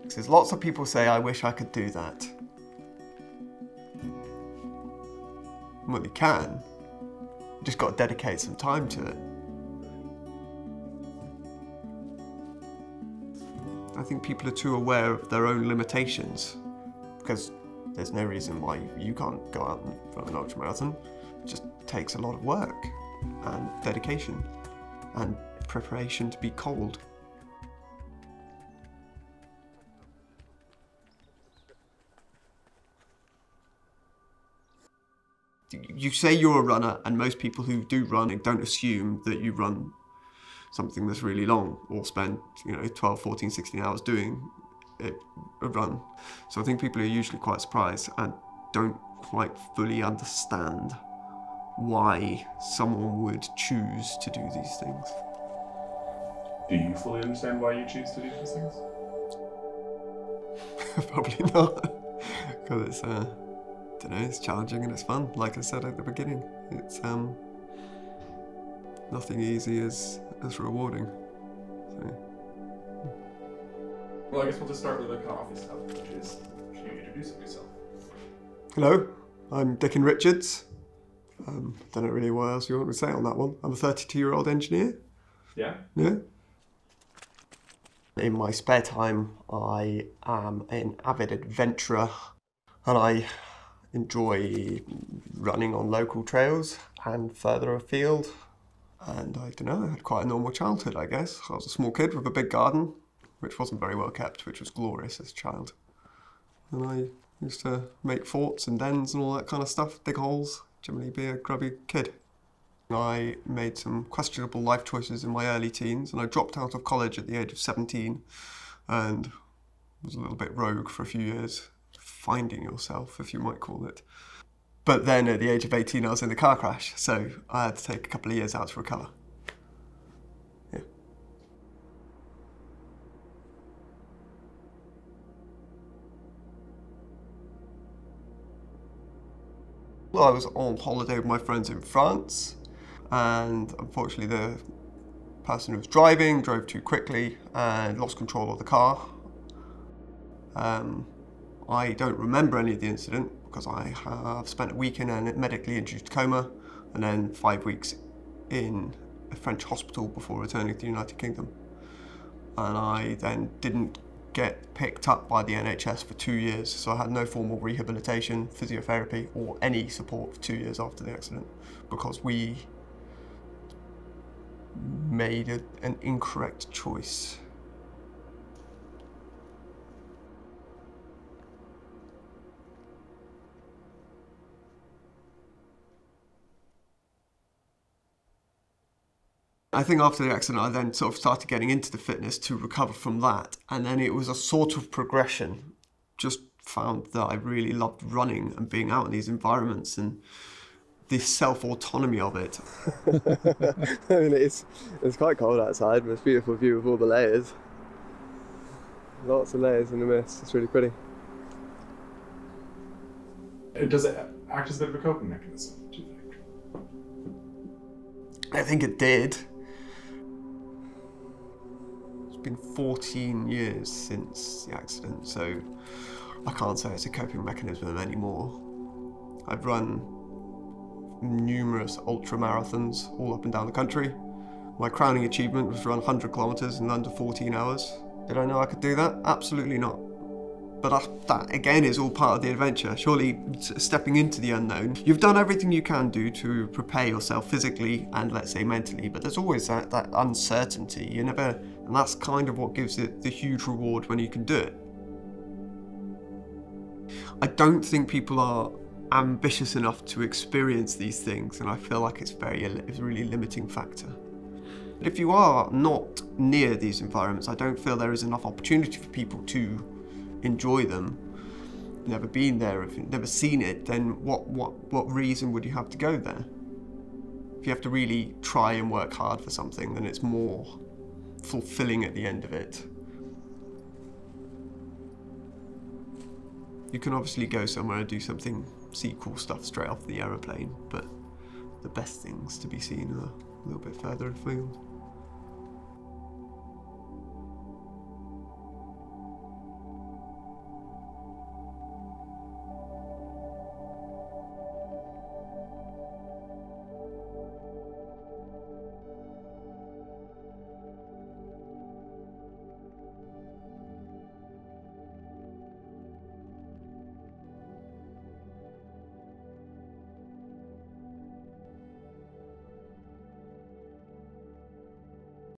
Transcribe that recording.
Because lots of people say, I wish I could do that. Well, you can. You just got to dedicate some time to it. I think people are too aware of their own limitations, because there's no reason why you can't go out and run an ultramarathon. It just takes a lot of work and dedication and preparation to be cold. You say you're a runner, and most people who do running don't assume that you run something that's really long or spend 12, 14, 16 hours doing a run. So I think people are usually quite surprised and don't quite fully understand why someone would choose to do these things. Do you fully understand why you choose to do these things? Probably not, because it's I don't know, it's challenging and it's fun. Like I said at the beginning, it's nothing easy as rewarding. So. Well, I guess we'll just start with the kind of obvious stuff, which is, can you introduce yourself? Hello, I'm Dicken Richards. Don't know really what else you want me to say on that one. I'm a 32-year-old engineer. Yeah? Yeah. In my spare time, I am an avid adventurer, and I enjoy running on local trails and further afield. And I don't know, I had quite a normal childhood, I guess. I was a small kid with a big garden, which wasn't very well kept, which was glorious as a child. And I used to make forts and dens and all that kind of stuff, dig holes, generally be a grubby kid. I made some questionable life choices in my early teens, and I dropped out of college at the age of 17 and was a little bit rogue for a few years, finding yourself, if you might call it. But then at the age of 18, I was in a car crash, so I had to take a couple of years out to recover. Yeah. Well, I was on holiday with my friends in France, and unfortunately the person who was driving drove too quickly and lost control of the car. I don't remember any of the incident because I have spent a week in a medically induced coma and then 5 weeks in a French hospital before returning to the United Kingdom. And I then didn't get picked up by the NHS for 2 years, so I had no formal rehabilitation, physiotherapy, or any support for 2 years after the accident because we made an incorrect choice. I think after the accident, I then sort of started getting into the fitness to recover from that. And then it was a sort of progression. Just found that I really loved running and being out in these environments and the self-autonomy of it. I mean, it's quite cold outside, but it's a beautiful view with all the layers. Lots of layers in the mist. It's really pretty. Does it act as a bit of a coping mechanism, do you think? I think it did. It's been 14 years since the accident, so I can't say it's a coping mechanism anymore. I've run numerous ultra marathons all up and down the country. My crowning achievement was to run 100 kilometers in under 14 hours. Did I know I could do that? Absolutely not. But that again is all part of the adventure. Surely stepping into the unknown, you've done everything you can do to prepare yourself physically and let's say mentally, but there's always that uncertainty. You never, and that's kind of what gives it the huge reward when you can do it. I don't think people are ambitious enough to experience these things, and I feel like it's a really limiting factor. If you are not near these environments, I don't feel there is enough opportunity for people to enjoy them. Never been there, if you've never seen it, then what reason would you have to go there? If you have to really try and work hard for something, then it's more fulfilling at the end of it. You can obviously go somewhere and do something, see cool stuff straight off the aeroplane, but the best things to be seen are a little bit further afield.